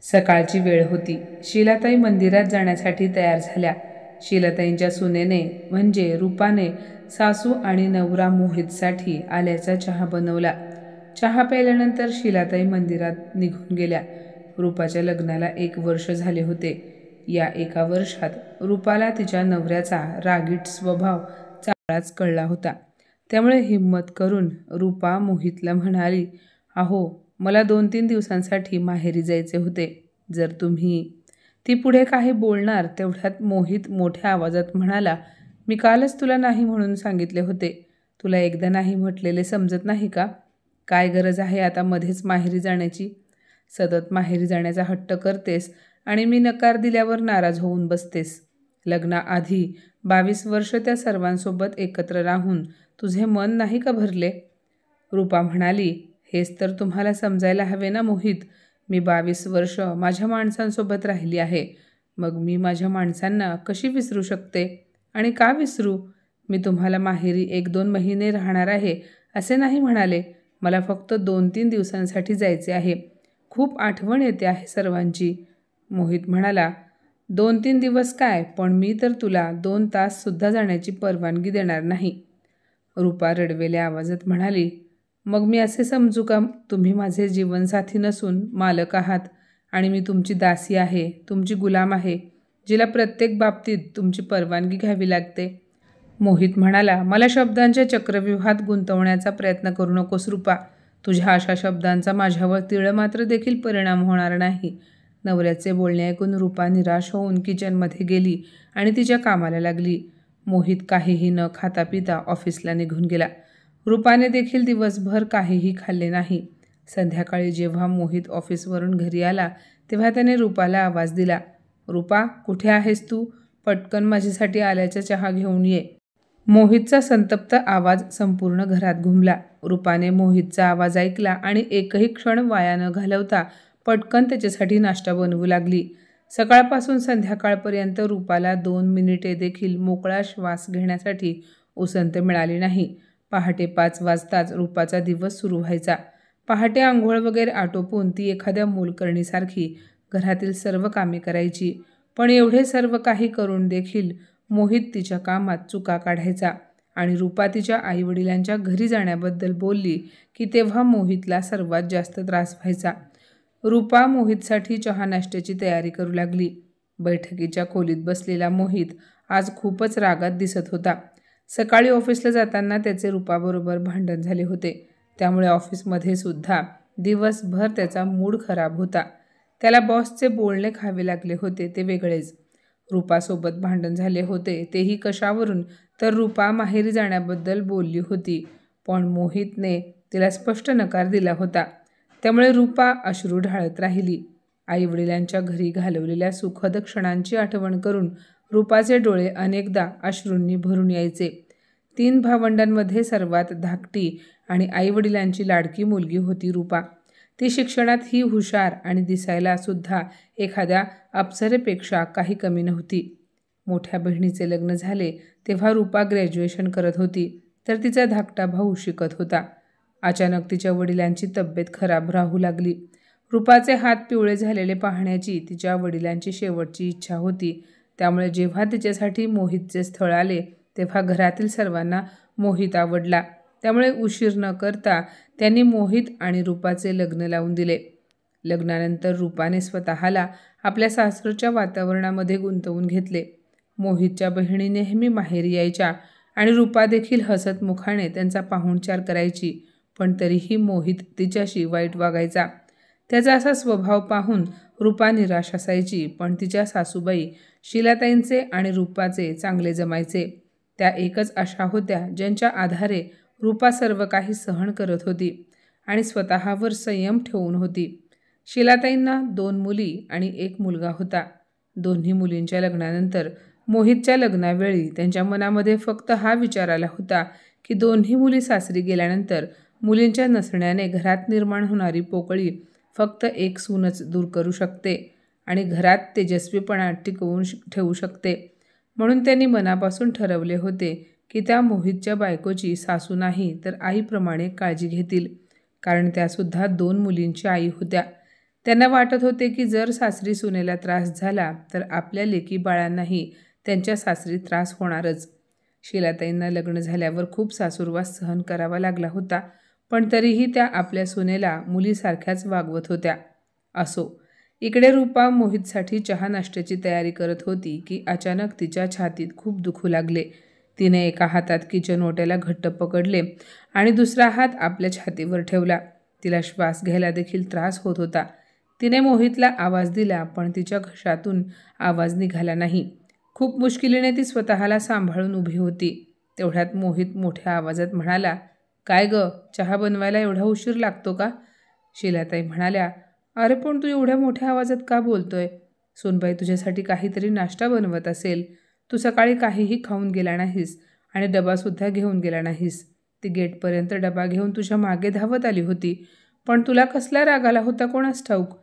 सकाळची वेळ होती. शीलाताई मंदिरात जाण्यासाठी तयार झाल्या. शीलाताईंच्या सुनेने म्हणजे रूपाने सासू आणि नवरा मोहितसाठी आल्याचा चहा बनवला. चहा प्यायल्यानंतर शीलाताई मंदिरात निघून गेल्या. रूपाच्या लग्नाला 1 वर्ष झाले होते. या 1 वर्षात रूपाला तिच्या नवऱ्याचा रागीट स्वभाव चांगलाच कळला होता. त्यामुळे हिम्मत करून रूपा मोहितला म्हणाली, "अहो, मला 2-3 दिवसांसाठी माहेरी जायचे होते. जर तुम्ही..." ती पुढे काही बोलणार तेवढ्यात मोहित मोठ्या आवाजात म्हणाला, "मी कालच तुला नाही म्हणून सांगितले होते. तुला एकदा नाही म्हटलेले समजत नाही का? काय गरज आहे आता मध्येच माहेरी जाण्याची? सतत माहेरी जाण्याचा हट्ट करतेस आणि मी नकार दिल्यावर नाराज होऊन बसतेस. लग्नाआधी 22 वर्ष त्या सर्वांसोबत एकत्र राहून तुझे मन नाही का भरले?" रूपा म्हणाली, "हेच तर तुम्हाला समजायला हवे ना मोहित. मी 22 वर्ष माझ्या माणसांसोबत राहिली आहे. मग मी माझ्या माणसांना कशी विसरू शकते? आणि का विसरू? मी तुम्हाला माहेरी 1-2 महिने राहणार आहे असे नाही म्हणाले. मला फक्त 2-3 दिवसांसाठी जायचे आहे. खूप आठवण येते आहे सर्वांची." मोहित म्हणाला, "2-3 दिवस काय, पण मी तर तुला 2 ताससुद्धा जाण्याची परवानगी देणार नाही." रूपा रडवेल्या आवाजात म्हणाली, "मग मी असे समजू का तुम्ही माझे जीवनसाथी नसून मालक आहात आणि मी तुमची दासी आहे, तुमची गुलाम आहे, जिला प्रत्येक बाबतीत तुमची परवानगी घ्यावी लागते?" मोहित म्हणाला, "मला शब्दांच्या चक्रव्यूहात गुंतवण्याचा प्रयत्न करू नकोस रूपा. तुझ्या अशा शब्दांचा माझ्यावर तीळमात्र देखील परिणाम होणार नाही." नवऱ्याचे बोलणे ऐकून रूपा निराश होऊन किचनमध्ये गेली आणि तिच्या कामाला लागली. मोहित काहीही न खाता पिता ऑफिसला निघून गेला. रूपाने देखील दिवसभर काहीही खाल्ले नाही. संध्याकाळी जेव्हा मोहित ऑफिसवरून घरी आला तेव्हा त्याने रूपाला आवाज दिला, "रूपा, कुठे आहेस तू? पटकन माझ्यासाठी आल्याचा चहा घेऊन ये." मोहितचा संतप्त आवाज संपूर्ण घरात घुमला. रूपाने मोहितचा आवाज ऐकला आणि एकही क्षण वाया न घालवता पटकन त्याच्यासाठी नाश्ता बनवू लागली. सकाळपासून संध्याकाळपर्यंत रूपाला 2 मिनिटे देखील मोकळा श्वास घेण्यासाठी उसंत मिळाली नाही. पहाटे 5 वाजताच रूपाचा दिवस सुरू व्हायचा. पहाटे आंघोळ वगैरे आटोपून ती एखाद्या मोलकरणीसारखी घरातील सर्व कामे करायची. पण एवढे सर्व काही करून देखील मोहित तिच्या कामात चुका काढायचा आणि रूपा तिच्या आईवडिलांच्या घरी जाण्याबद्दल बोलली की तेव्हा मोहितला सर्वात जास्त त्रास व्हायचा. रूपा मोहितसाठी चहा नाश्त्याची तयारी करू लागली. बैठकीच्या खोलीत बसलेला मोहित आज खूपच रागात दिसत होता. सकाळी ऑफिसला जाताना त्याचे रूपाबरोबर भांडण झाले होते. त्यामुळे ऑफिसमध्ये सुद्धा दिवसभर त्याचा मूड खराब होता. त्याला बॉसचे बोलणे खावे लागले होते ते वेगळेच. रूपासोबत भांडण झाले होते तेही कशावरून, तर रूपा माहेरी जाण्याबद्दल बोलली होती. पण मोहितने तिला स्पष्ट नकार दिला होता. त्यामुळे रूपा अश्रू ढाळत राहिली. आईवडिलांच्या घरी घालवलेल्या सुखद क्षणांची आठवण करून रूपाचे डोळे अनेकदा अश्रूंनी भरून यायचे. 3 भावंडांमध्ये सर्वात धाकटी आणि आईवडिलांची लाडकी मुलगी होती रूपा. ती शिक्षणातही हुशार आणि दिसायला सुद्धा एखाद्या अप्सरेपेक्षा काही कमी नव्हती. मोठ्या बहिणीचे लग्न झाले तेव्हा रूपा ग्रॅज्युएशन करत होती, तर तिचा धाकटा भाऊ शिकत होता. अचानक तिच्या वडिलांची तब्येत खराब राहू लागली. रूपाचे हात पिवळे झालेले पाहण्याची तिच्या वडिलांची शेवटची इच्छा होती. त्यामुळे जेव्हा तिच्यासाठी मोहितचे स्थळ आले तेव्हा घरातील सर्वांना मोहित आवडला. त्यामुळे उशीर न करता त्यांनी मोहित आणि रूपाचे लग्न लावून दिले. लग्नानंतर रूपाने स्वतःला आपल्या सासरच्या वातावरणामध्ये गुंतवून घेतले. मोहितच्या बहिणी नेहमी माहेरी यायच्या आणि रूपा देखील हसतमुखाने त्यांचा पाहुणचार करायची. पण तरीही मोहित तिच्याशी वाईट वागायचा. त्याचा असा स्वभाव पाहून रूपा निराश असायची. पण तिच्या सासूबाई शीलाताईंचे आणि रूपाचे चांगले जमायचे. त्या एकच अशा होत्या ज्यांच्या आधारे रूपा सर्व काही सहन करत होती आणि स्वतःवर संयम ठेवून होती. शीलाताईंना 2 मुली आणि 1 मुलगा होता. दोन्ही मुलींच्या लग्नानंतर मोहितच्या लग्नावेळी त्यांच्या मनामध्ये फक्त हा विचार आला होता की दोन्ही मुली सासरी गेल्यानंतर मुलींच्या नसण्याने घरात निर्माण होणारी पोकळी फक्त एक सूनच दूर करू शकते आणि घरात तेजस्वीपणा टिकवून ठेवू शकते. म्हणून त्यांनी मनापासून ठरवले होते की त्या मोहितच्या बायकोची सासू नाही तर आईप्रमाणे काळजी घेतील, कारण त्यासुद्धा 2 मुलींच्या आई होत्या. त्यांना वाटत होते की जर सासरी सुनेला त्रास झाला तर आपल्या लेकी बाळांनाही त्यांच्या सासरी त्रास होणारच. शीलाताईंना लग्न झाल्यावर खूप सासूरवास सहन करावा लागला होता, पण तरीही त्या आपल्या सुनेला मुलीसारख्याच वागवत होत्या. असो, इकडे रूपा मोहितसाठी चहा नाश्त्याची तयारी करत होती की अचानक तिच्या छातीत खूप दुखू लागले. तिने एका हातात किचन ओट्याला घट्ट पकडले आणि दुसरा हात आपल्या छातीवर ठेवला. तिला श्वास घ्यायला देखील त्रास होत होता. तिने मोहितला आवाज दिला, पण तिच्या घशातून आवाज निघाला नाही. खूप मुश्किलीने ती स्वतःला सांभाळून उभी होती. तेवढ्यात मोहित मोठ्या आवाजात म्हणाला, "काय ग, चहा बनवायला एवढा उशीर लागतो का?" शीलाताई म्हणाल्या, "अरे पण तू एवढ्या मोठ्या आवाजात का बोलतोय? सोनबाई तुझ्यासाठी काहीतरी नाश्ता बनवत असेल. तू सकाळी काहीही खाऊन गेला नाहीस आणि डबासुद्धा घेऊन गेला नाहीस. ती गेटपर्यंत डबा घेऊन तुझ्या मागे धावत आली होती, पण तुला कसला राग आला होता कोणास ठाऊक."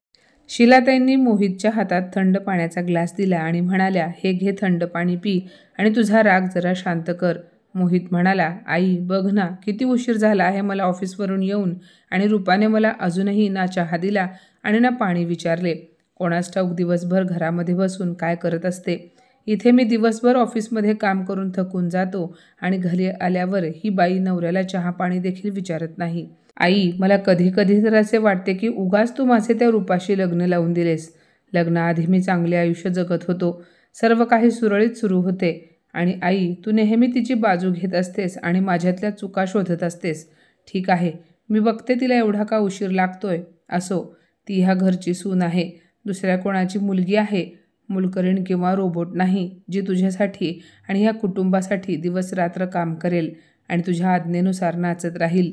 शीलाताईंनी मोहितच्या हातात थंड पाण्याचा ग्लास दिला आणि म्हणाल्या, "हे घे थंड पाणी पी आणि तुझा राग जरा शांत कर." मोहित म्हणाला, "आई बघ ना, किती उशीर झाला आहे मला ऑफिसवरून येऊन आणि रूपाने मला अजूनही ना चहा दिला आणि ना पाणी विचारले. कोणास ठाऊक दिवसभर घरामध्ये बसून काय करत असते. इथे मी दिवसभर ऑफिसमध्ये काम करून थकून जातो आणि घरी आल्यावर ही बाई नवऱ्याला चहा पाणी देखील विचारत नाही. आई, मला कधी कधी तर असे वाटते की उगाच तू माझे त्या रूपाशी लग्न लावून दिलेस. लग्नाआधी मी चांगले आयुष्य जगत होतो. सर्व काही सुरळीत सुरू होते आणि आई, तू नेहमी तिची बाजू घेत असतेस आणि माझ्यातल्या चुका शोधत असतेस. ठीक आहे, मी बघते तिला एवढा का उशीर लागतोय. असो, ती ह्या घरची सून आहे, दुसऱ्या कोणाची मुलगी आहे. मुलकरीण किंवा रोबोट नाही, जी तुझ्यासाठी आणि ह्या कुटुंबासाठी दिवसरात्र काम करेल आणि तुझ्या आज्ञेनुसार नाचत राहील.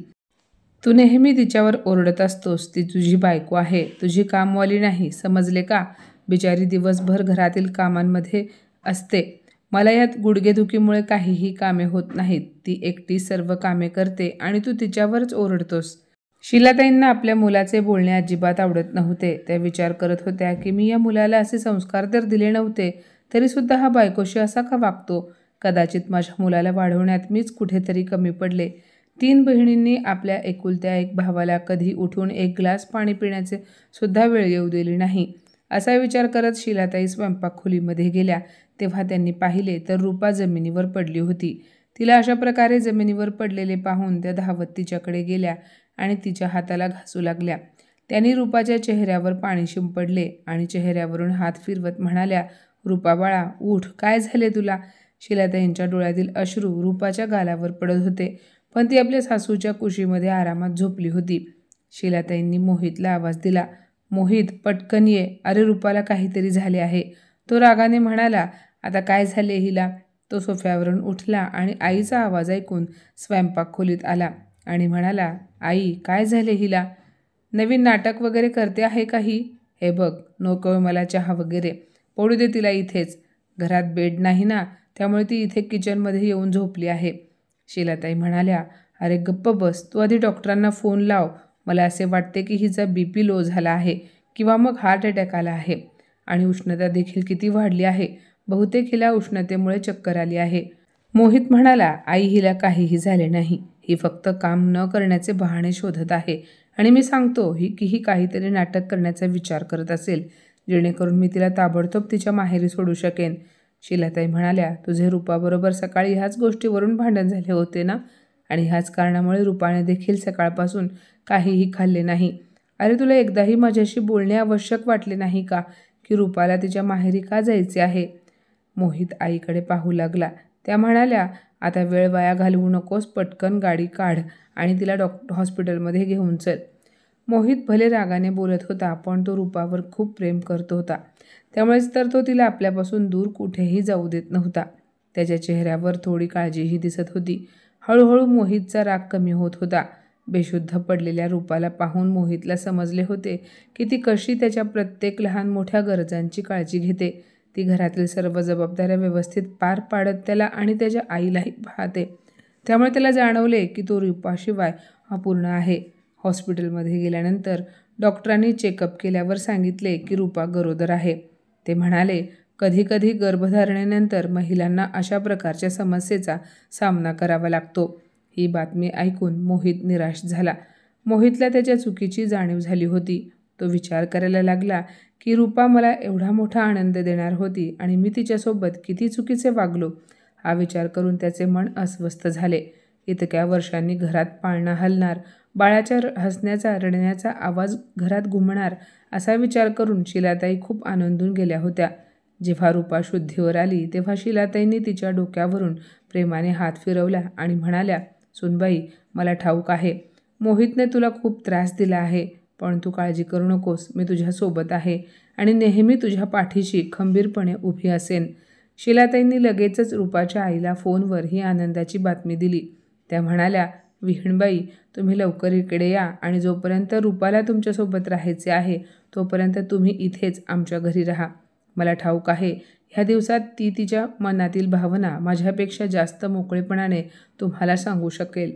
तू नेहमी तिच्यावर ओरडत असतोस. ती तुझी बायको आहे, तुझी कामवाली नाही, समजले का? बिचारी दिवसभर घरातील कामांमध्ये असते. मला यात गुडघेदुखीमुळे काहीही कामे होत नाहीत. ती एकटी सर्व कामे करते आणि तू तिच्यावरच ओरडतोस." शीलाताईंना आपल्या मुलाचे बोलणे अजिबात आवडत नव्हते. त्या विचार करत होत्या की मी या मुलाला असे संस्कार तर दिले नव्हते, तरीसुद्धा हा बायकोशी असा का वागतो? कदाचित माझ्या मुलाला वाढवण्यात मीच कुठेतरी कमी पडले. 3 बहिणींनी आपल्या एकुलत्या एक भावाला कधी उठून एक ग्लास पाणी पिण्याचे सुद्धा वेळ येऊ दिली नाही. असा विचार करत शीलाताई स्वयंपाकखोलीमध्ये गेल्या. तेव्हा त्यांनी पाहिले तर रूपा जमिनीवर पडली होती. तिला अशा प्रकारे जमिनीवर पडलेले पाहून त्या धावत तिच्याकडे गेल्या आणि तिच्या हाताला घासू लागल्या. त्यांनी रूपाच्या चेहऱ्यावर पाणी शिंपडले आणि चेहऱ्यावरून हात फिरवत म्हणाल्या, "रूपा बाळा, उठ, काय झाले तुला?" शीलाताईंच्या डोळ्यातील अश्रू रूपाच्या गालावर पडत होते, पण ती आपल्या सासूच्या कुशीमध्ये आरामात झोपली होती. शीलाताईंनी मोहितला आवाज दिला, "मोहित, पटकन ये. अरे रूपाला काहीतरी झाले आहे." तो रागाने म्हणाला, "आता काय झाले हिला?" तो सोफ्यावरून उठला आणि आईचा आवाज ऐकून स्वयंपाकखोलीत आला आणि म्हणाला, "आई, काय झाले हिला? नवीन नाटक वगैरे करते आहे का ही? हे बघ, नकोय मला चहा वगैरे. पडू दे तिला इथेच. घरात बेड नाही ना, त्यामुळे ती इथे किचनमध्ये येऊन झोपली आहे." शीलाताई म्हणाल्या, "अरे गप्प बस. तू आधी डॉक्टरांना फोन लाव. मला असे वाटते की हिचा BP लो झाला आहे किंवा मग हार्ट अटॅक आला आहे. आणि उष्णता देखील किती वाढली आहे. बहुतेक हिला उष्णतेमुळे चक्कर आली आहे." मोहित म्हणाला, "आई, हिला काहीही झाले नाही. ही फक्त काम न करण्याचे बहाणे शोधत आहे आणि मी सांगतो की ही काहीतरी नाटक करण्याचा विचार करत असेल, जेणेकरून मी तिला ताबडतोब तिच्या माहेरी सोडू शकेन." शीलाताई म्हणाल्या, "तुझे रूपाबरोबर सकाळी ह्याच गोष्टीवरून भांडण झाले होते ना? आणि ह्याच कारणामुळे रूपाने देखील सकाळपासून काहीही खाल्ले नाही. अरे तुला एकदाही माझ्याशी बोलणे आवश्यक वाटले नाही का की रूपाला तिच्या माहेरी का जायचे आहे?" मोहित आईकडे पाहू लागला. त्या म्हणाल्या, "आता वेळ वाया घालवू नकोस. पटकन गाडी काढ आणि तिला हॉस्पिटलमध्ये घेऊन चल." मोहित भले रागाने बोलत होता, पण तो रूपावर खूप प्रेम करत होता. त्यामुळेच तर तो तिला आपल्यापासून दूर कुठेही जाऊ देत नव्हता. त्याच्या चेहऱ्यावर थोडी काळजीही दिसत होती. हळूहळू मोहितचा राग कमी होत होता. बेशुद्ध पडलेल्या रूपाला पाहून मोहितला समजले होते की ती कशी त्याच्या प्रत्येक लहान मोठ्या गरजांची काळजी घेते. ती घरातील सर्व जबाबदाऱ्या व्यवस्थित पार पाडत त्याला आणि त्याच्या आईलाही पाहते. त्यामुळे त्याला जाणवले की तो रूपाशिवाय अपूर्ण आहे. हॉस्पिटलमध्ये गेल्यानंतर डॉक्टरांनी चेकअप केल्यावर सांगितले की रूपा गरोदर आहे. ते म्हणाले, "कधीकधी गर्भधारणेनंतर महिलांना अशा प्रकारच्या समस्येचा सामना करावा लागतो." ही बातमी ऐकून मोहित निराश झाला. मोहितला त्याच्या चुकीची जाणीव झाली होती. तो विचार करायला लागला की रूपा मला एवढा मोठा आनंद देणार होती आणि मी तिच्यासोबत किती चुकीचे वागलो. हा विचार करून त्याचे मन अस्वस्थ झाले. इतक्या वर्षांनी घरात पाळणा हलणार, बाळाच्या हसण्याचा रडण्याचा आवाज घरात घुमणार असा विचार करून शिलाताई खूप आनंदून गेल्या होत्या. जेव्हा रूपा शुद्धीवर आली तेव्हा शिलाताईंनी तिच्या डोक्यावरून प्रेमाने हात फिरवला आणि म्हणाल्या, सुनबाई, मला ठाऊक आहे मोहितने तुला खूप त्रास दिला आहे, पण तू काळजी करू नकोस. मी तुझ्यासोबत आहे आणि नेहमी तुझ्या पाठीशी खंबीरपणे उभी असेन. शिलाताईंनी लगेचच रूपाच्या आईला फोनवर ही आनंदाची बातमी दिली. त्या म्हणाल्या, विहीणबाई, तुम्ही लवकर इकडे या आणि जोपर्यंत रूपाला तुमच्यासोबत राहायचे आहे तोपर्यंत तुम्ही इथेच आमच्या घरी राहा. मला ठाऊक आहे ह्या दिवसात ती तिच्या मनातील भावना माझ्यापेक्षा जास्त मोकळेपणाने तुम्हाला सांगू शकेल.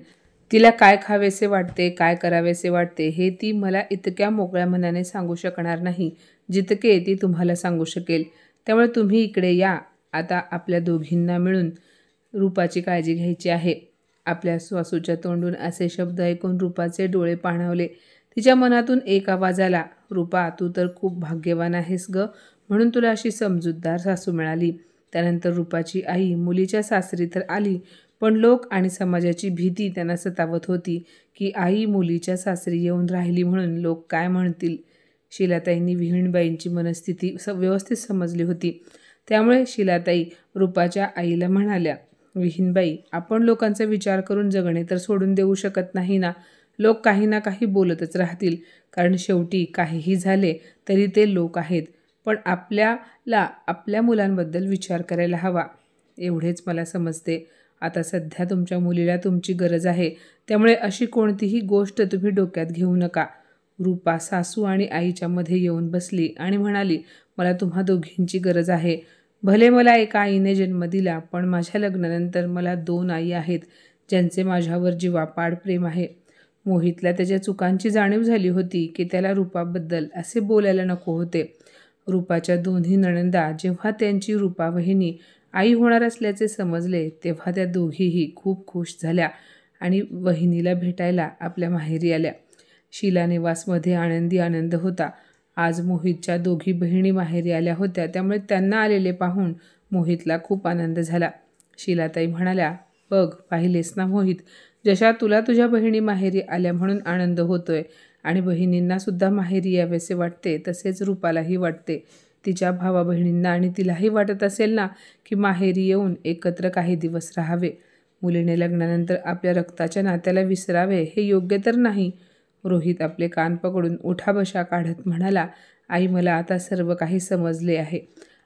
तिला काय खावेसे वाटते, काय करावेसे वाटते हे ती मला इतक्या मोकळ्या मनाने सांगू शकणार नाही जितके ती तुम्हाला सांगू शकेल. त्यामुळे तुम्ही इकडे या. आता आपल्या दोघींना मिळून रूपाची काळजी घ्यायची आहे. आपल्या सासूच्या तोंडून असे शब्द ऐकून रूपाचे डोळे पाणावले. तिच्या मनातून एक आवाज आला, रूपा, तू तर खूप भाग्यवान आहेस ग, म्हणून तुला अशी समजूतदार सासू मिळाली. त्यानंतर रूपाची आई मुलीच्या सासरी तर आली, पण लोक आणि समाजाची भीती त्यांना सतावत होती की आई मुलीच्या सासरी येऊन राहिली म्हणून लोक काय म्हणतील. शिलाताईंनी विहीणबाईंची मनस्थिती व्यवस्थित समजली होती. त्यामुळे शिलाताई रूपाच्या आईला म्हणाल्या, विहीणबाई, आपण लोकांचा विचार करून जगणे तर सोडून देऊ शकत नाही ना. लोक काही ना काही बोलतच राहतील, कारण शेवटी काहीही झाले तरी ते लोक आहेत. पण आपल्याला आपल्या मुलांबद्दल विचार करायला हवा, एवढेच मला समजते. आता सध्या तुमच्या मुलीला तुमची गरज आहे, त्यामुळे अशी कोणतीही गोष्ट तुम्ही डोक्यात घेऊ नका. रूपा सासू आणि आईच्या मध्ये येऊन बसली आणि म्हणाली, मला तुम्हा दोघींची गरज आहे. भले मला एका आईने जन्म दिला, पण माझ्या लग्नानंतर मला 2 आई आहेत ज्यांचे माझ्यावर जीवापाड प्रेम आहे. मोहितला त्याच्या चुकांची जाणीव झाली होती की त्याला रूपाबद्दल असे बोलायला नको होते. रूपाच्या दोन्ही नणंदा जेव्हा त्यांची रूपा वहिनी आई होणार असल्याचे समजले तेव्हा त्या दोघीही खूप खुश झाल्या आणि वहिनीला भेटायला आपल्या माहेरी आल्या. शीला निवासमध्ये आनंदी आनंद होता. आज मोहितच्या दोघी बहिणी माहेरी आल्या होत्या, त्यामुळे त्यांना आलेले पाहून मोहितला खूप आनंद झाला. शीलाताई म्हणाल्या, बघ, पाहिलेस ना मोहित, जशा तुला तुझ्या बहिणी माहेरी आल्या म्हणून आनंद होतोय आणि बहिणींनासुद्धा माहेरी यावेसे वाटते, तसेच रूपालाही वाटते. तिच्या भावा बहिणींना आणि तिलाही वाटत असेल ना की माहेरी येऊन एकत्र काही दिवस राहावे. मुलीने लग्नानंतर आपल्या रक्ताच्या नात्याला विसरावे हे योग्य तर नाही. रोहित आपले कान पकडून उठाबशा काढत म्हणाला, आई, मला आता सर्व काही समजले आहे.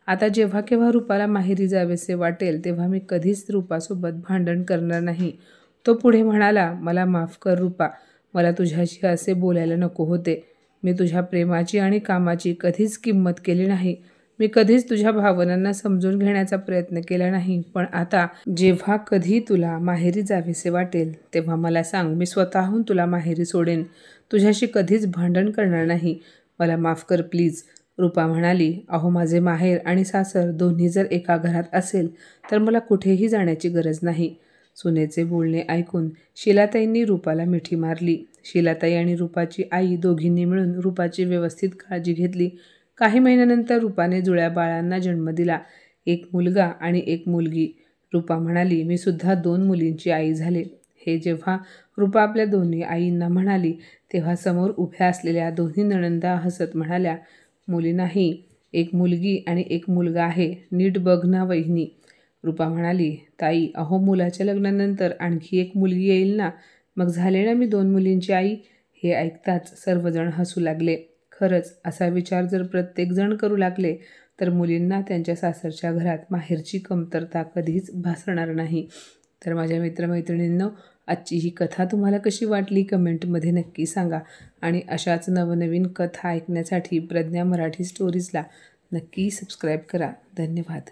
आता जेव्हा केव्हा रूपाला माहेरी जावेसे वाटेल तेव्हा मी कधीच रूपासोबत भांडण करणार नाही. तो पुढे म्हणाला, मला माफ कर रूपा, मला तुझ्याशी असे बोलायला नको होते. मी तुझ्या प्रेमाची आणि कामाची कधीच किंमत केली नाही. मी कधीच तुझ्या भावनांना समजून घेण्याचा प्रयत्न केला नाही. पण आता जेव्हा कधी तुला माहेरी जावेसे वाटेल तेव्हा मला सांग, मी स्वतःहून तुला माहेरी सोडेन. तुझ्याशी कधीच भांडण करणार नाही. मला माफ कर प्लीज. रूपा म्हणाली, अहो, माझे माहेर आणि सासर दोन्ही जर एका घरात असेल तर मला कुठेही जाण्याची गरज नाही. सुनेचे बोलणे ऐकून शिलाताईंनी रूपाला मिठी मारली. शिलाताई आणि रूपाची आई दोघींनी मिळून रूपाची व्यवस्थित काळजी घेतली. काही महिन्यानंतर रूपाने जुळ्या बाळांना जन्म दिला, एक मुलगा आणि एक मुलगी. रूपा म्हणाली, मी सुद्धा 2 मुलींची आई झाले. हे जेव्हा रूपा आपल्या दोन्ही आईंना म्हणाली तेव्हा समोर उभ्या असलेल्या दोन्ही नणंदा हसत म्हणाल्या, मुली नाही, एक मुलगी आणि एक मुलगा आहे, नीट बघ ना वहिनी. रूपा म्हणाली, ताई, अहो, मुलाच्या लग्नानंतर आणखी एक मुलगी येईल ना, मग झाले ना मी 2 मुलींची आई. हे ऐकताच सर्वजण हसू लागले. खरंच असा विचार जर प्रत्येकजण करू लागले तर मुलींना त्यांच्या सासरच्या घरात माहेरची कमतरता कधीच भासणार नाही. तर माझ्या मित्रमैत्रिणींनो, आजची ही कथा तुम्हाला कशी वाटली कमेंटमध्ये नक्की सांगा आणि अशाच नवनवीन कथा ऐकण्यासाठी प्रज्ञा मराठी स्टोरीजला नक्की सबस्क्राईब करा. धन्यवाद.